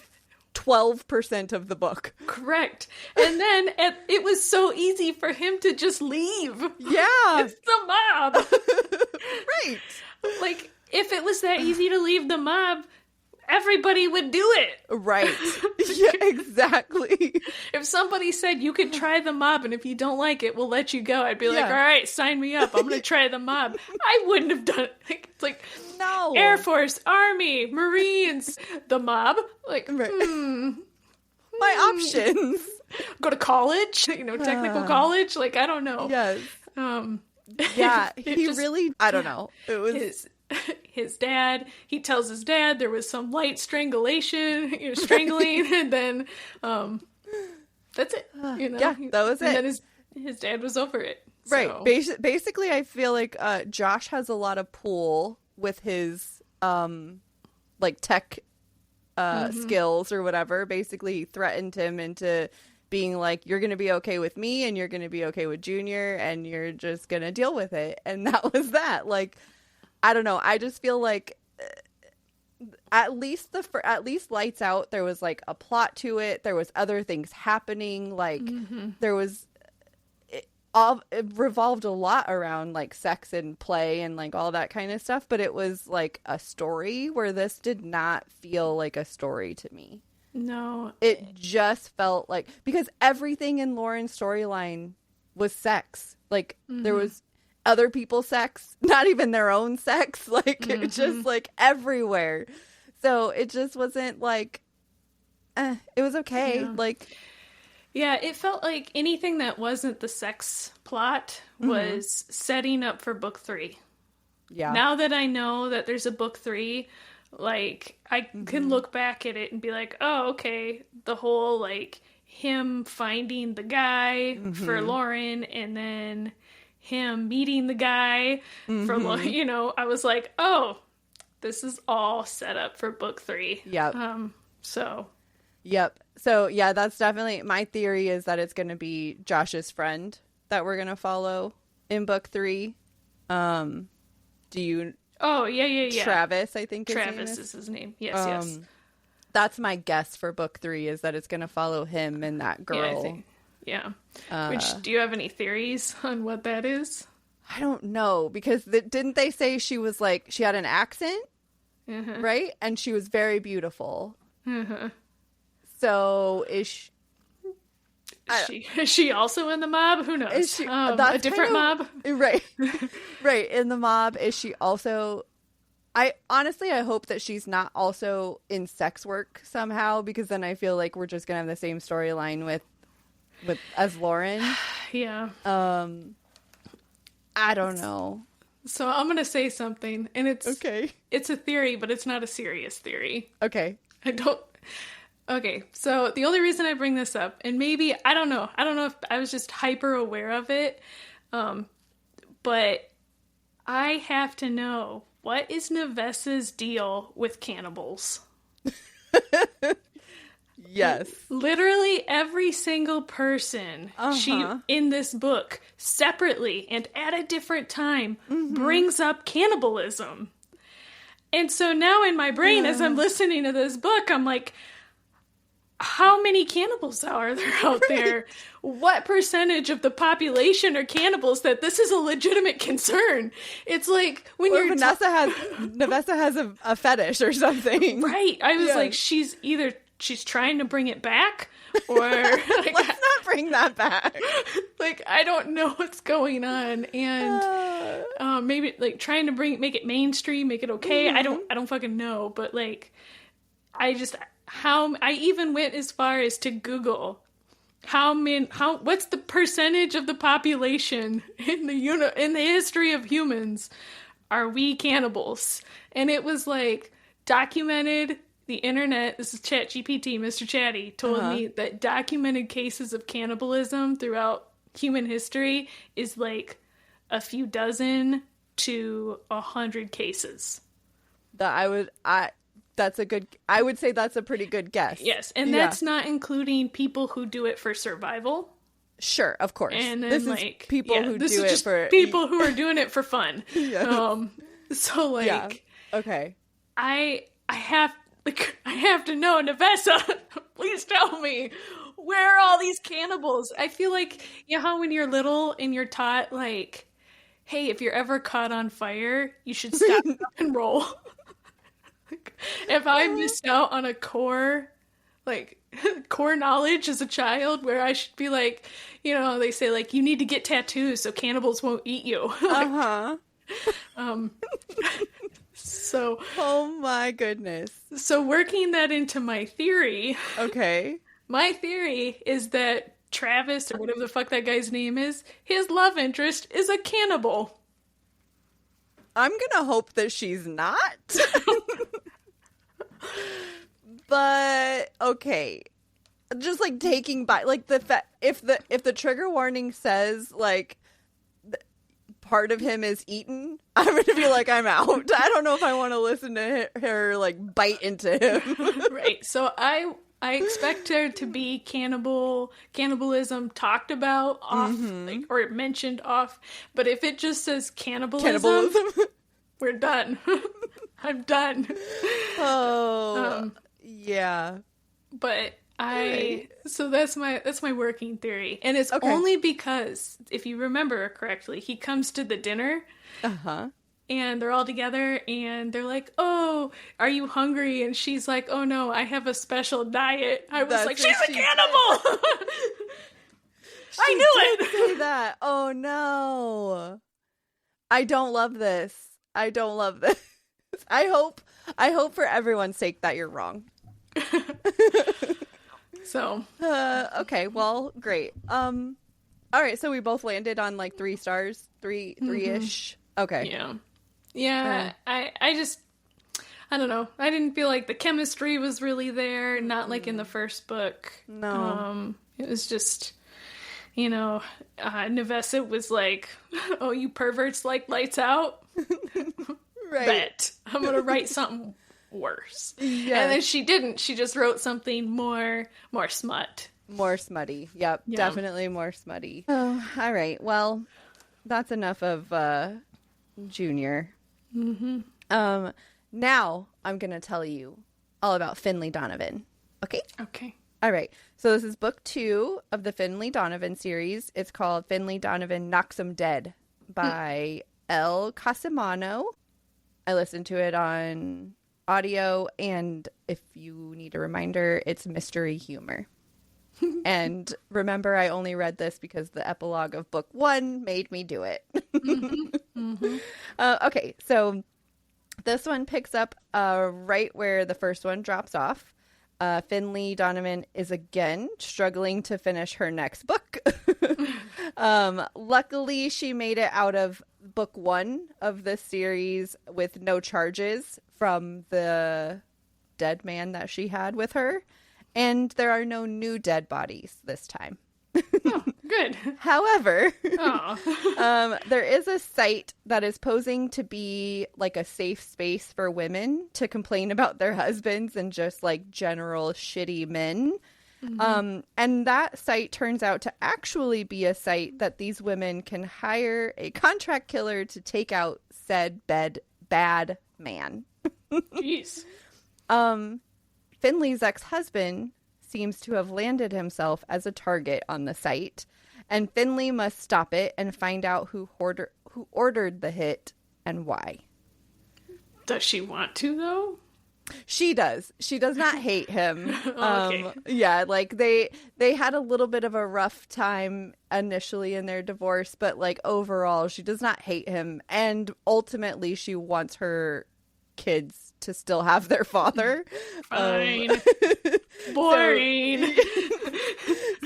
12% of the book. Correct. And then it was so easy for him to just leave. Yeah. It's the mob. Right. Like, if it was that easy to leave the mob, everybody would do it. Right. Yeah, exactly. If somebody said you could try the mob and if you don't like it, we'll let you go, I'd be like, Yeah. all right, sign me up. I'm going to try the mob. I wouldn't have done it. It's like, No. Air Force, Army, Marines, the mob. Like, Right. My options. go to college, technical college. Like, I don't know. Yes. Yeah, he really, I don't know. It was his dad, he tells his dad there was some light strangulation, strangling, and then that's it. Yeah, that was and it. then his dad was over it. Right. So. Basically, I feel like Josh has a lot of pull with his like tech skills or whatever. Basically, he threatened him into being like, you're going to be okay with me and you're going to be okay with Junior and you're just going to deal with it. And that was that. Like, I don't know. I just feel like at least Lights Out, there was like a plot to it. There was other things happening. Like there was, it revolved a lot around like sex and play and like all that kind of stuff. But it was like a story, where this did not feel like a story to me. No. It just felt like, because everything in Lauren's storyline was sex. Like there was other people's sex, not even their own sex. Like it's just like everywhere. So it just wasn't like, it was okay. Yeah. Like, yeah, it felt like anything that wasn't the sex plot was setting up for book 3. yeah. Now that I know that there's a book 3, like, I can look back at it and be like, oh, okay, the whole, like, him finding the guy for Lauren and then him meeting the guy for Lauren, I was like, oh, this is all set up for book 3. Yep. So. Yep. So, yeah, that's definitely, my theory is that it's going to be Josh's friend that we're going to follow in book 3. Do you... Oh, yeah. Travis, I think Travis is his name. Yes. That's my guess for book 3, is that it's going to follow him and that girl. Yeah. Do you have any theories on what that is? I don't know, because didn't they say she was like, she had an accent, right? And she was very beautiful. So is she also in the mob? Who knows? Is she a different mob? Right. Right. In the mob. Is she also... I hope that she's not also in sex work somehow, because then I feel like we're just going to have the same storyline with as Lauren. Yeah. I don't know. So I'm going to say something, and it's Okay. It's a theory, but it's not a serious theory. Okay. Okay, so the only reason I bring this up, and maybe, I don't know if I was just hyper aware of it, but I have to know, what is Navessa's deal with cannibals? Yes. Literally every single person she in this book, separately and at a different time, brings up cannibalism. And so now in my brain, as I'm listening to this book, I'm like, how many cannibals are there out there? What percentage of the population are cannibals that this is a legitimate concern? It's like when Navessa has a fetish or something. Right. I was like, she's trying to bring it back, or like, let's not bring that back. Like, I don't know what's going on, and maybe like trying to make it mainstream, make it okay. I don't fucking know, but like, I even went as far as to Google what's the percentage of the population in the history of humans are we cannibals, and it was like documented. The internet, this is ChatGPT, Mr. Chatty, told me that documented cases of cannibalism throughout human history is like a few dozen to 100 cases. I would say that's a pretty good guess. Yes, and that's not including people who do it for survival. Sure, of course. And then this like is people who do it for people who are doing it for fun. Yes. So like, okay, I have to know, Navessa, please tell me, where are all these cannibals? I feel like, you know how when you're little and you're taught, like, hey, if you're ever caught on fire, you should stop and roll. Like, if I missed out on a core knowledge as a child, where I should be like, you know, they say, like, you need to get tattoos so cannibals won't eat you. So, oh my goodness. So working that into my theory. Okay. My theory is that Travis, or whatever the fuck that guy's name is, his love interest is a cannibal. I'm gonna hope that she's not. But okay. Just like taking by like if the trigger warning says like part of him is eaten, I'm going to be like, I'm out. I don't know if I want to listen to her like bite into him. Right. So I expect there to be cannibalism talked about off, like, or mentioned off. But if it just says cannibalism. We're done. I'm done. Oh, yeah. But so that's my working theory, and it's only because, if you remember correctly, he comes to the dinner, and they're all together, and they're like, "Oh, are you hungry?" And she's like, "Oh no, I have a special diet." I was like, "She's a cannibal." I knew it. Say that. Oh no, I don't love this. I hope for everyone's sake that you're wrong. So, okay, well, great. All right, so we both landed on like 3 stars, three-ish. Okay. Yeah. I don't know. I didn't feel like the chemistry was really there, not like in the first book. No. It was just, you know, Navessa was like, "Oh, you perverts like Lights Out?" Right. Bet I'm gonna write something worse. Yes. And then she didn't. She just wrote something more smut. More smutty. Yep. Yeah. Definitely more smutty. Oh, all right. Well, that's enough of Junior. Now I'm going to tell you all about Finlay Donovan. Okay? Okay. All right. So this is book 2 of the Finlay Donovan series. It's called Finlay Donovan Knocks 'Em Dead by Elle Cosimano. I listened to it on audio, and if you need a reminder, it's mystery humor. And remember, I only read this because the epilogue of book 1 made me do it. Okay, so this one picks up right where the first one drops off. Finlay Donovan is again struggling to finish her next book. Luckily, she made it out of book 1 of this series with no charges from the dead man that she had with her. And there are no new dead bodies this time. Oh, good. However, oh. There is a site that is posing to be like a safe space for women to complain about their husbands and just like general shitty men. And that site turns out to actually be a site that these women can hire a contract killer to take out said bad man. Jeez. Finlay's ex-husband seems to have landed himself as a target on the site, and Finlay must stop it and find out who ordered the hit and why. Does she want to, though? She does. She does not hate him. Okay. Yeah, like they had a little bit of a rough time initially in their divorce, but like overall, she does not hate him, and ultimately, she wants her kids to still have their father. Fine. Boring.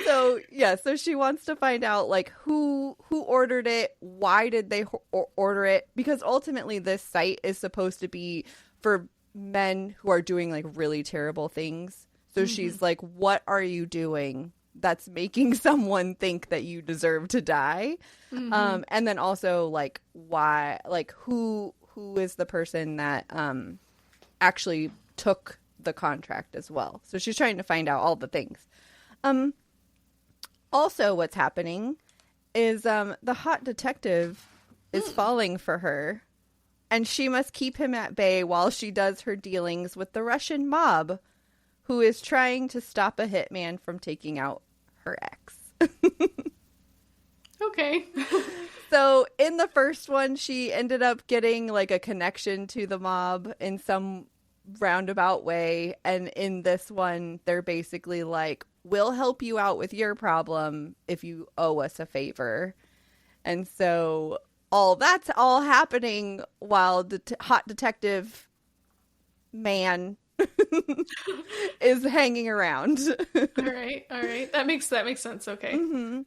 So she wants to find out like who ordered it, why did they order it, because ultimately this site is supposed to be for men who are doing like really terrible things. So she's like, what are you doing that's making someone think that you deserve to die? And then also like why, like who is the person that actually took the contract as well. So she's trying to find out all the things. Also what's happening is the hot detective is falling for her, and she must keep him at bay while she does her dealings with the Russian mob, who is trying to stop a hitman from taking out her ex. Okay. So in the first one, she ended up getting like a connection to the mob in some roundabout way. And in this one, they're basically like, we'll help you out with your problem if you owe us a favor. And so that's all happening while the hot detective man is hanging around. All right. That makes sense. Okay.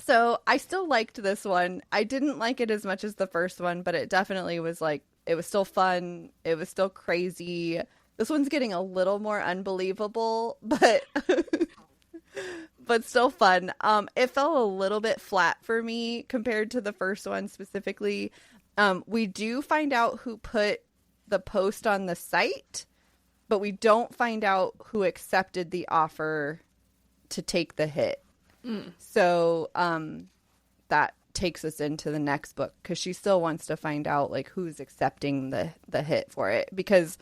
So I still liked this one. I didn't like it as much as the first one, but it definitely was like, it was still fun. It was still crazy. This one's getting a little more unbelievable, but but still fun. It fell a little bit flat for me compared to the first one specifically. We do find out who put the post on the site, but we don't find out who accepted the offer to take the hit. So that takes us into the next book, because she still wants to find out like who's accepting the hit for it, because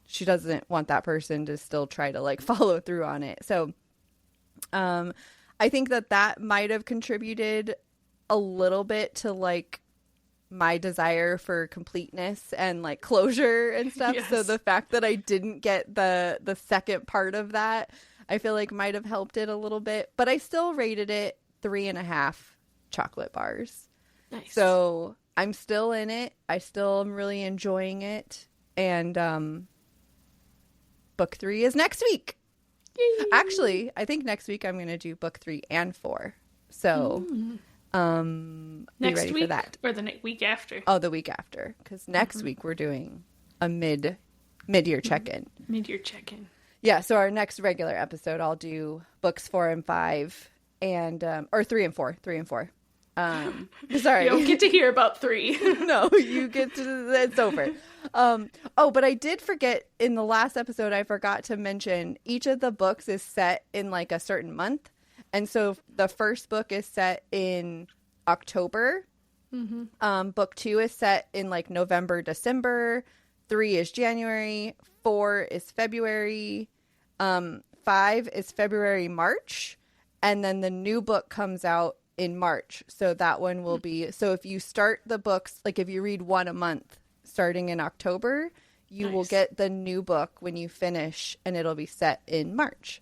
she doesn't want that person to still try to like follow through on it. So I think that might have contributed a little bit to like my desire for completeness and like closure and stuff. Yes. So the fact that I didn't get the second part of that, I feel like might have helped it a little bit, but I still rated it 3.5 chocolate bars. Nice. So I'm still in it. I still am really enjoying it. And book 3 is next week. Yay. Actually, I think next week I'm going to do book 3 and 4. So be ready for that. Or the week after? Oh, the week after. Because next week we're doing a mid-year check-in. Mid-year check-in. Yeah, so our next regular episode, I'll do books 4 and 5, and or 3 and 4. Sorry, you don't get to hear about 3. No, you get to. It's over. But I did forget in the last episode. I forgot to mention each of the books is set in like a certain month, and so the first book is set in October. Book 2 is set in like November, December. 3 is January. 4 is February. 5 is February, March. And then the new book comes out in March. So that one will be... So if you start the books, like if you read one a month starting in October, you will get the new book when you finish, and it'll be set in March.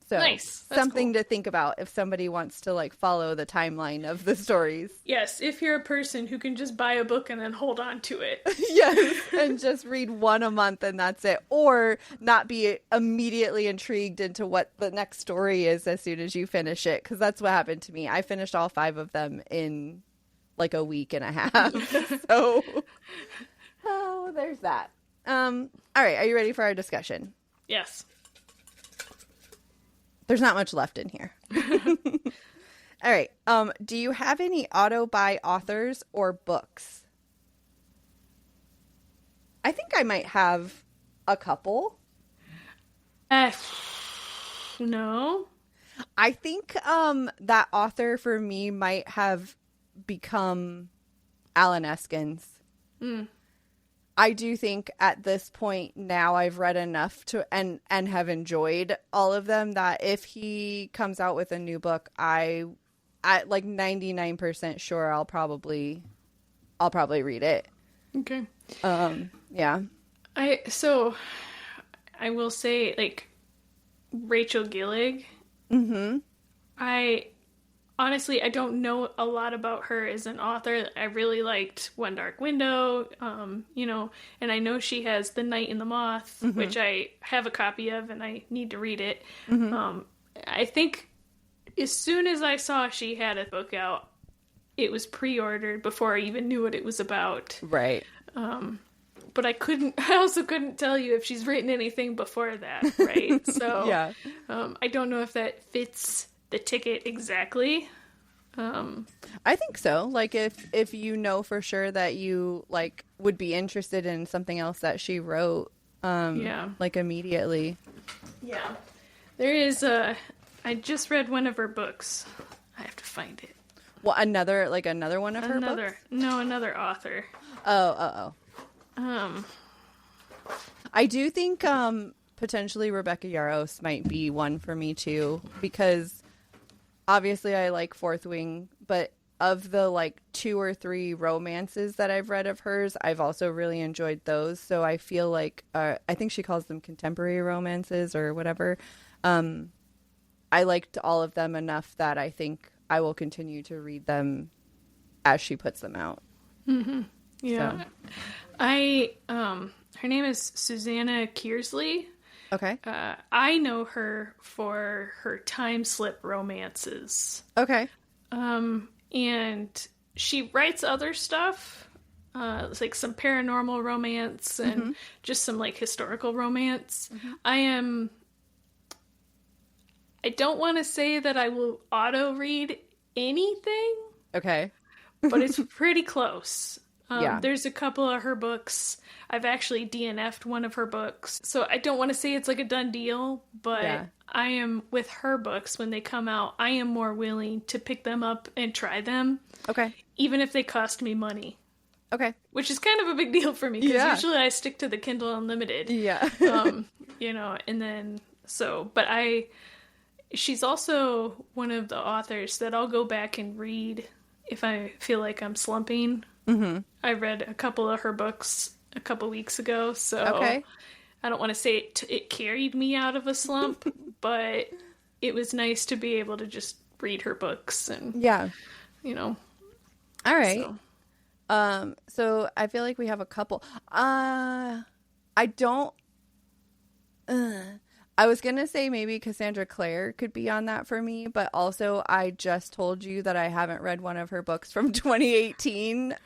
So nice. Something to think about if somebody wants to like follow the timeline of the stories. Yes, if you're a person who can just buy a book and then hold on to it. Yes, and just read one a month and that's it. Or not be immediately intrigued into what the next story is as soon as you finish it. Because that's what happened to me. I finished all 5 of them in like a week and a half. So, oh, there's that. All right. Are you ready for our discussion? Yes. There's not much left in here. All right. Do you have any auto-buy authors or books? I think I might have a couple. No. I think that author for me might have become Alan Eskins. I do think at this point now I've read enough to and have enjoyed all of them that if he comes out with a new book, I'm like 99% sure I'll probably read it. Okay. Yeah. I will say, like, Rachel Gillig. I honestly, I don't know a lot about her as an author. I really liked One Dark Window, and I know she has The Night and the Moth, which I have a copy of and I need to read it. I think as soon as I saw she had a book out, it was pre-ordered before I even knew what it was about. Right. But I also couldn't tell you if she's written anything before that, right? So yeah. I don't know if that fits the ticket exactly. I think so. Like if you know for sure that you like would be interested in something else that she wrote, like immediately. Yeah. There is I just read one of her books. I have to find it. Well, another one of her books? No, another author. Oh. I do think potentially Rebecca Yarros might be one for me too, because obviously I like Fourth Wing, but of the like 2 or 3 romances that I've read of hers, I've also really enjoyed those. So I feel like I think she calls them contemporary romances or whatever. I liked all of them enough that I think I will continue to read them as she puts them out. Yeah. So. Her name is Susanna Kearsley. Okay. I know her for her time slip romances. Okay. And she writes other stuff, like some paranormal romance and just some like historical romance. I don't want to say that I will auto read anything. Okay. But it's pretty close. Yeah. There's a couple of her books. I've actually DNF'd one of her books. So I don't want to say it's like a done deal, but I am, with her books, when they come out, I am more willing to pick them up and try them. Okay. Even if they cost me money. Okay. Which is kind of a big deal for me, because usually I stick to the Kindle Unlimited. Yeah. And then, but she's also one of the authors that I'll go back and read if I feel like I'm slumping. I read a couple of her books a couple weeks ago, so I don't want to say it carried me out of a slump, but it was nice to be able to just read her books and all right. So I feel like we have a couple. I was gonna say maybe Cassandra Clare could be on that for me, but also I just told you that I haven't read one of her books from 2018,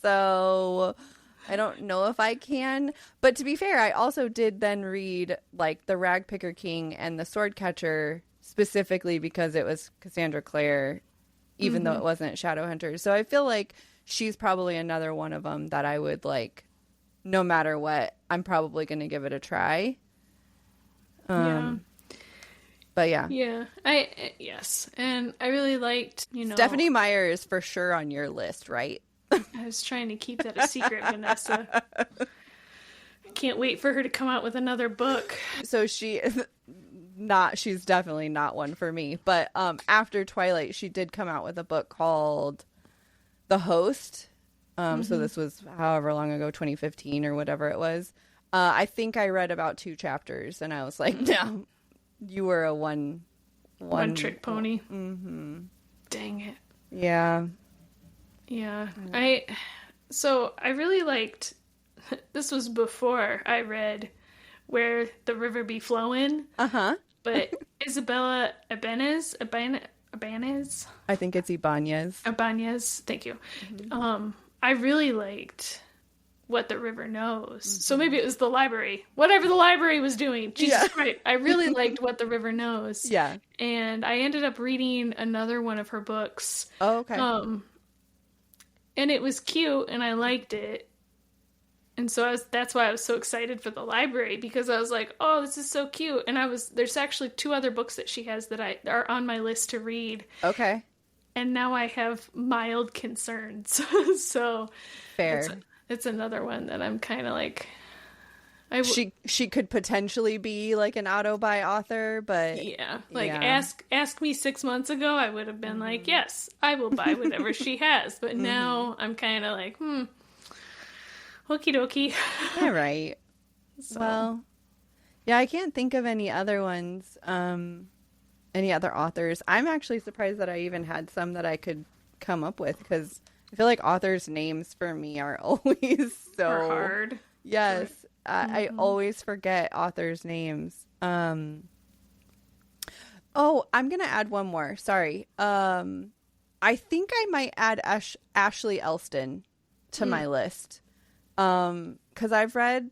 so I don't know if I can. But to be fair, I also did then read like The Ragpicker King and The Swordcatcher specifically because it was Cassandra Clare, even though it wasn't Shadowhunter. So I feel like she's probably another one of them that I would like, no matter what, I'm probably going to give it a try. But yeah. Yes. And I really liked, Stephanie Meyer is for sure on your list, right? I was trying to keep that a secret, Vanessa. I can't wait for her to come out with another book. So she's definitely not one for me. But after Twilight, she did come out with a book called The Host. So this was however long ago, 2015 or whatever it was. I think I read about 2 chapters and I was like, no, you were a one trick pony. Dang it. Yeah. Yeah. I really liked, this was before I read Where the River Be Flowin'. But Isabella Ibanez, Ibanez. I think it's Ibanez. Ibanez. Thank you. I really liked What the River Knows. So maybe it was the library. Whatever the library was doing. Jesus Christ. I really liked What the River Knows. Yeah. And I ended up reading another one of her books. Oh, okay. And it was cute and I liked it. And so that's why I was so excited for the library, because I was like, oh, this is so cute. And there's actually 2 other books that she has that are on my list to read. Okay. And now I have mild concerns. So fair. It's another one that I'm kind of like, she could potentially be like an auto-buy author, but yeah, like ask me 6 months ago, I would have been like, yes, I will buy whatever she has. But now I'm kind of like, okie dokie. All right. So. Well, yeah, I can't think of any other ones, any other authors. I'm actually surprised that I even had some that I could come up with, because I feel like authors' names for me are always so hard. Yes. I always forget authors' names. Oh, I'm going to add one more. Sorry. I think I might add Ashley Elston to my list. Because I've read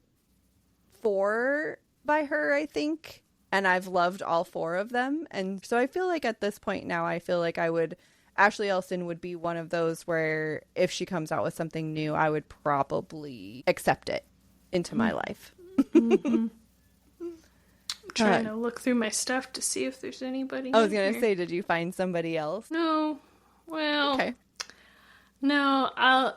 4 by her, I think, and I've loved all 4 of them. And so I feel like at this point now, I feel like Ashley Elston would be one of those where if she comes out with something new, I would probably accept it into my life. I'm trying to look through my stuff to see if there's anybody. I was going to say, did you find somebody else? No. Well, okay. No, I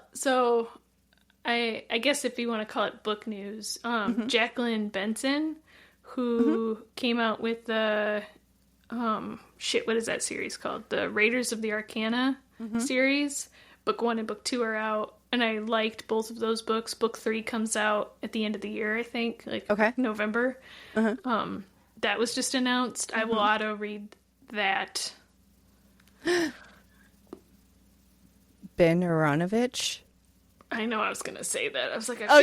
guess if you want to call it book news, Jacqueline Benson, who came out with the, what is that series called? The Raiders of the Arcana series. Book 1 and book 2 are out, and I liked both of those books. Book 3 comes out at the end of the year, I think, November. That was just announced. I will auto read that. Ben Aronovich. I know I was going to say that. I was like, I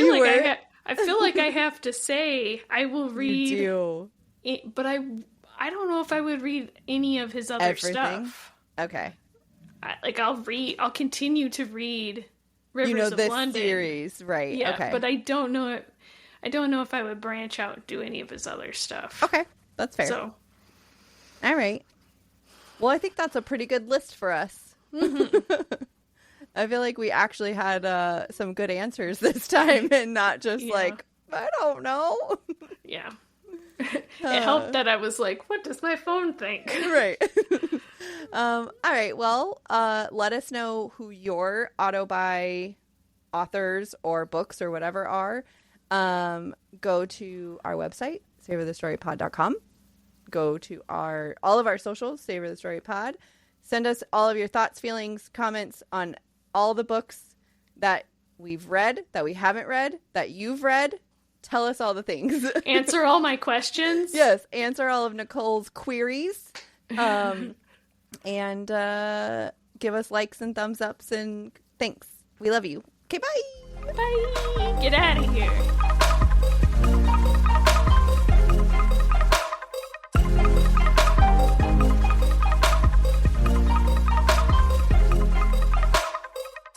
feel like I have to say I will read. You do. But I don't know if I would read any of his other stuff. Okay. I'll continue to read Rivers of London series, right? Yeah, okay. But I don't know if I would branch out and do any of his other stuff. Okay, that's fair. So, all right. Well, I think that's a pretty good list for us. I feel like we actually had some good answers this time, and not just like, I don't know. Yeah. It helped that I was like, what does my phone think? Right. All right. Well, let us know who your auto-buy authors or books or whatever are. Go to our website, savorthestorypod.com. Go to all of our socials, Savor the Story Pod. Send us all of your thoughts, feelings, comments on all the books that we've read, that we haven't read, that you've read. Tell us all the things. Answer all my questions. Yes, answer all of Nicole's queries. And give us likes and thumbs ups and thanks. We love you. Okay, bye. Bye. Get out of here.